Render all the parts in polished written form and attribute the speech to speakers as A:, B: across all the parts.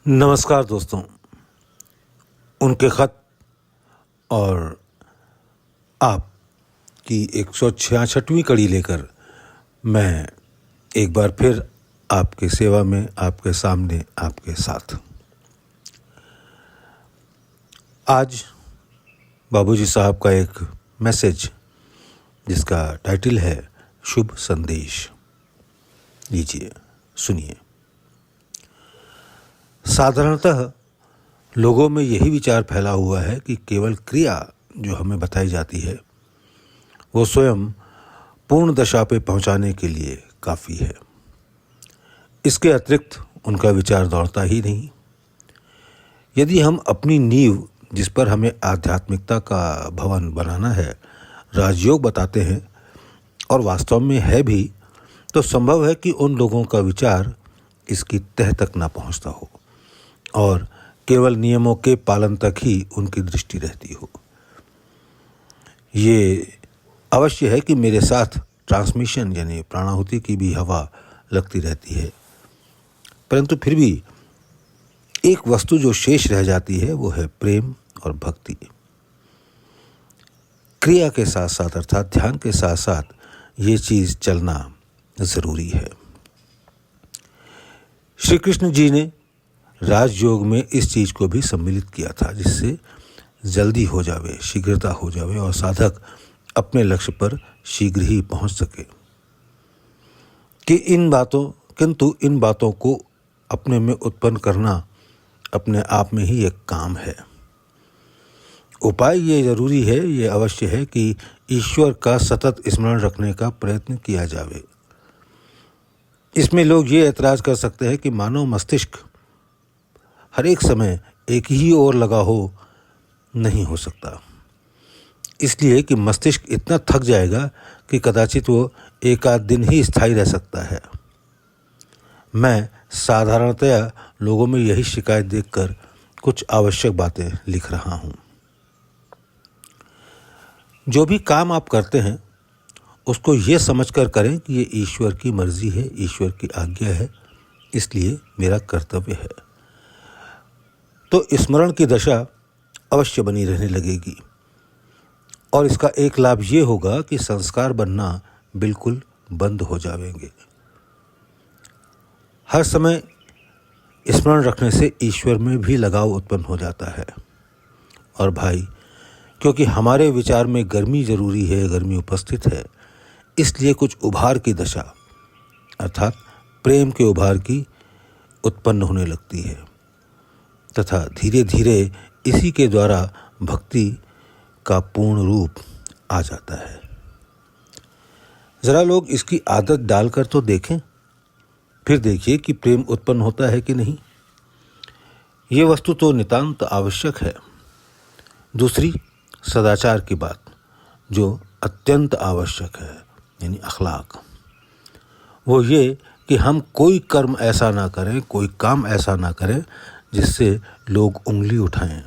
A: नमस्कार दोस्तों। उनके ख़त और आपकी 166वीं कड़ी लेकर मैं एक बार फिर आपकी सेवा में, आपके सामने, आपके साथ। आज बाबूजी साहब का एक मैसेज जिसका टाइटल है शुभ संदेश। लीजिए, सुनिए। साधारणतः लोगों में यही विचार फैला हुआ है कि केवल क्रिया जो हमें बताई जाती है वो स्वयं पूर्ण दशा पे पहुंचाने के लिए काफ़ी है। इसके अतिरिक्त उनका विचार दौड़ता ही नहीं। यदि हम अपनी नींव, जिस पर हमें आध्यात्मिकता का भवन बनाना है, राजयोग बताते हैं और वास्तव में है भी, तो संभव है कि उन लोगों का विचार इसकी तह तक ना पहुंचता हो और केवल नियमों के पालन तक ही उनकी दृष्टि रहती हो। ये अवश्य है कि मेरे साथ ट्रांसमिशन यानी प्राणाहुति की भी हवा लगती रहती है, परंतु फिर भी एक वस्तु जो शेष रह जाती है वो है प्रेम और भक्ति। क्रिया के साथ साथ अर्थात ध्यान के साथ साथ ये चीज़ चलना ज़रूरी है। श्री कृष्ण जी ने राजयोग में इस चीज़ को भी सम्मिलित किया था, जिससे जल्दी हो जावे, शीघ्रता हो जावे और साधक अपने लक्ष्य पर शीघ्र ही पहुंच सके। किंतु इन बातों को अपने में उत्पन्न करना अपने आप में ही एक काम है। उपाय ये ज़रूरी है, ये अवश्य है कि ईश्वर का सतत स्मरण रखने का प्रयत्न किया जावे। इसमें लोग ये ऐतराज़ कर सकते हैं कि मानव मस्तिष्क हर एक समय एक ही ओर लगा हो, नहीं हो सकता। इसलिए कि मस्तिष्क इतना थक जाएगा कि कदाचित वो एक आध दिन ही स्थायी रह सकता है। मैं साधारणतया लोगों में यही शिकायत देखकर कुछ आवश्यक बातें लिख रहा हूँ। जो भी काम आप करते हैं उसको ये समझकर करें कि ये ईश्वर की मर्जी है, ईश्वर की आज्ञा है, इसलिए मेरा कर्तव्य है। तो स्मरण की दशा अवश्य बनी रहने लगेगी और इसका एक लाभ ये होगा कि संस्कार बनना बिल्कुल बंद हो जाएंगे। हर समय स्मरण रखने से ईश्वर में भी लगाव उत्पन्न हो जाता है। और भाई, क्योंकि हमारे विचार में गर्मी जरूरी है, गर्मी उपस्थित है, इसलिए कुछ उभार की दशा अर्थात प्रेम के उभार की उत्पन्न होने लगती है तथा धीरे धीरे इसी के द्वारा भक्ति का पूर्ण रूप आ जाता है। ज़रा लोग इसकी आदत डालकर तो देखें, फिर देखिए कि प्रेम उत्पन्न होता है कि नहीं। ये वस्तु तो नितांत आवश्यक है। दूसरी सदाचार की बात जो अत्यंत आवश्यक है, यानी अखलाक, वो ये कि हम कोई कर्म ऐसा ना करें, कोई काम ऐसा ना करें जिससे लोग उंगली उठाएं।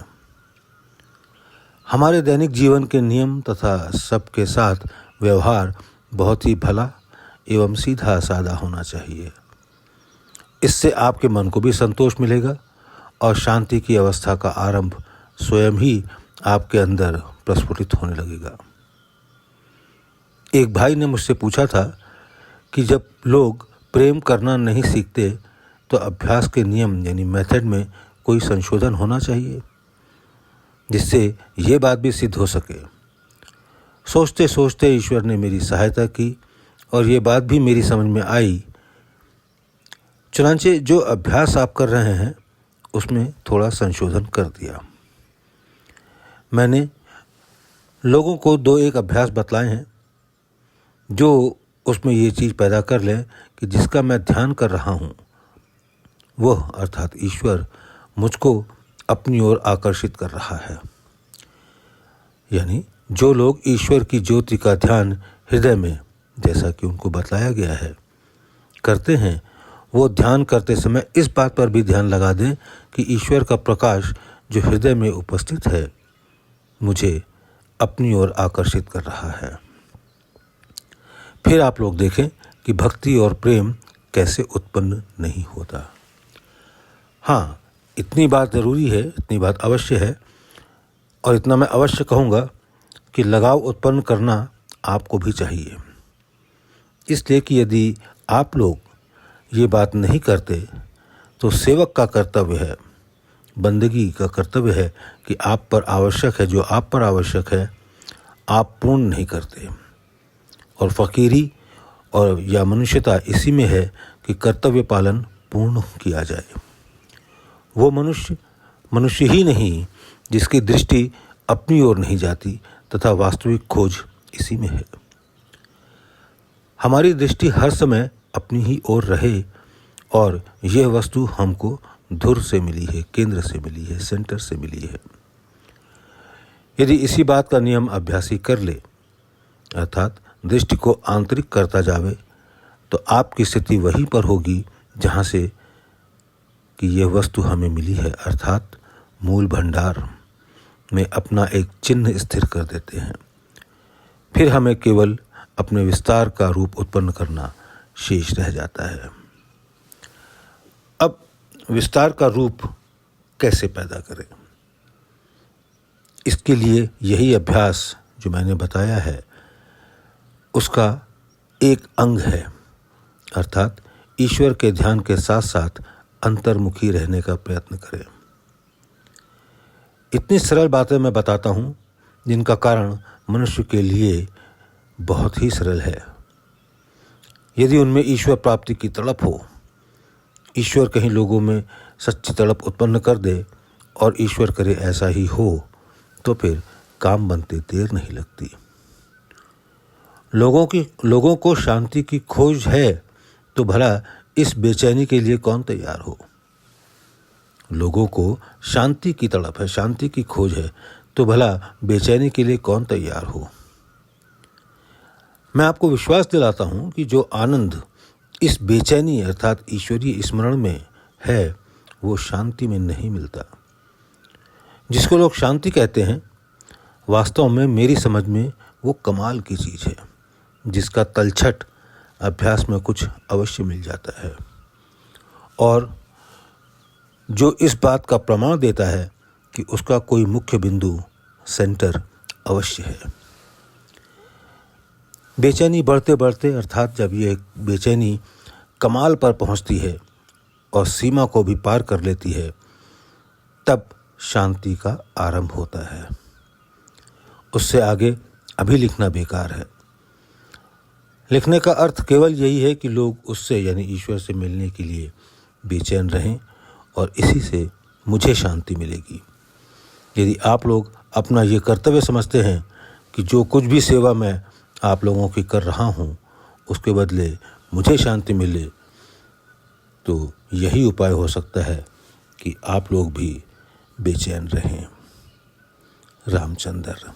A: हमारे दैनिक जीवन के नियम तथा सबके साथ व्यवहार बहुत ही भला एवं सीधा साधा होना चाहिए। इससे आपके मन को भी संतोष मिलेगा और शांति की अवस्था का आरंभ स्वयं ही आपके अंदर प्रस्फुटित होने लगेगा। एक भाई ने मुझसे पूछा था कि जब लोग प्रेम करना नहीं सीखते तो अभ्यास के नियम यानी मेथड में कोई संशोधन होना चाहिए, जिससे ये बात भी सिद्ध हो सके। सोचते सोचते ईश्वर ने मेरी सहायता की और ये बात भी मेरी समझ में आई। चुनांचे जो अभ्यास आप कर रहे हैं उसमें थोड़ा संशोधन कर दिया। मैंने लोगों को 2-1 अभ्यास बतलाए हैं जो उसमें ये चीज़ पैदा कर लें कि जिसका मैं ध्यान कर रहा हूँ वह अर्थात ईश्वर मुझको अपनी ओर आकर्षित कर रहा है। यानी जो लोग ईश्वर की ज्योति का ध्यान हृदय में, जैसा कि उनको बतलाया गया है, करते हैं, वो ध्यान करते समय इस बात पर भी ध्यान लगा दें कि ईश्वर का प्रकाश जो हृदय में उपस्थित है मुझे अपनी ओर आकर्षित कर रहा है। फिर आप लोग देखें कि भक्ति और प्रेम कैसे उत्पन्न नहीं होता। हाँ, इतनी बात ज़रूरी है, इतनी बात अवश्य है, और इतना मैं अवश्य कहूँगा कि लगाव उत्पन्न करना आपको भी चाहिए। इसलिए कि यदि आप लोग ये बात नहीं करते तो सेवक का कर्तव्य है, बंदगी का कर्तव्य है कि आप पर आवश्यक है, जो आप पर आवश्यक है आप पूर्ण नहीं करते। और फ़कीरी और या मनुष्यता इसी में है कि कर्तव्य पालन पूर्ण किया जाए। वो मनुष्य ही नहीं जिसकी दृष्टि अपनी ओर नहीं जाती तथा वास्तविक खोज इसी में है। हमारी दृष्टि हर समय अपनी ही ओर रहे और यह वस्तु हमको धुर से मिली है, केंद्र से मिली है, सेंटर से मिली है। यदि इसी बात का नियम अभ्यासी कर ले, अर्थात दृष्टि को आंतरिक करता जावे, तो आपकी स्थिति वहीं पर होगी जहाँ से कि यह वस्तु हमें मिली है, अर्थात मूल भंडार में अपना एक चिन्ह स्थिर कर देते हैं। फिर हमें केवल अपने विस्तार का रूप उत्पन्न करना शेष रह जाता है। अब विस्तार का रूप कैसे पैदा करें? इसके लिए यही अभ्यास जो मैंने बताया है उसका एक अंग है, अर्थात ईश्वर के ध्यान के साथ साथ अंतर्मुखी रहने का प्रयत्न करें। इतनी सरल बातें मैं बताता हूँ जिनका कारण मनुष्य के लिए बहुत ही सरल है। यदि उनमें ईश्वर प्राप्ति की तड़प हो, ईश्वर कहीं लोगों में सच्ची तड़प उत्पन्न कर दे और ईश्वर करे ऐसा ही हो, तो फिर काम बनते देर नहीं लगती। लोगों को शांति की खोज है तो भला इस बेचैनी के लिए कौन तैयार हो? लोगों को शांति की तड़प है, शांति की खोज है, तो भला बेचैनी के लिए कौन तैयार हो? मैं आपको विश्वास दिलाता हूँ कि जो आनंद इस बेचैनी अर्थात ईश्वरीय स्मरण में है वो शांति में नहीं मिलता। जिसको लोग शांति कहते हैं, वास्तव में मेरी समझ में वो कमाल की चीज़ है जिसका तलछट अभ्यास में कुछ अवश्य मिल जाता है, और जो इस बात का प्रमाण देता है कि उसका कोई मुख्य बिंदु, सेंटर अवश्य है। बेचैनी बढ़ते बढ़ते, अर्थात जब ये बेचैनी कमाल पर पहुंचती है और सीमा को भी पार कर लेती है, तब शांति का आरंभ होता है। उससे आगे अभी लिखना बेकार है। लिखने का अर्थ केवल यही है कि लोग उससे यानी ईश्वर से मिलने के लिए बेचैन रहें और इसी से मुझे शांति मिलेगी। यदि आप लोग अपना ये कर्तव्य समझते हैं कि जो कुछ भी सेवा मैं आप लोगों की कर रहा हूँ उसके बदले मुझे शांति मिले, तो यही उपाय हो सकता है कि आप लोग भी बेचैन रहें। रामचंद्र।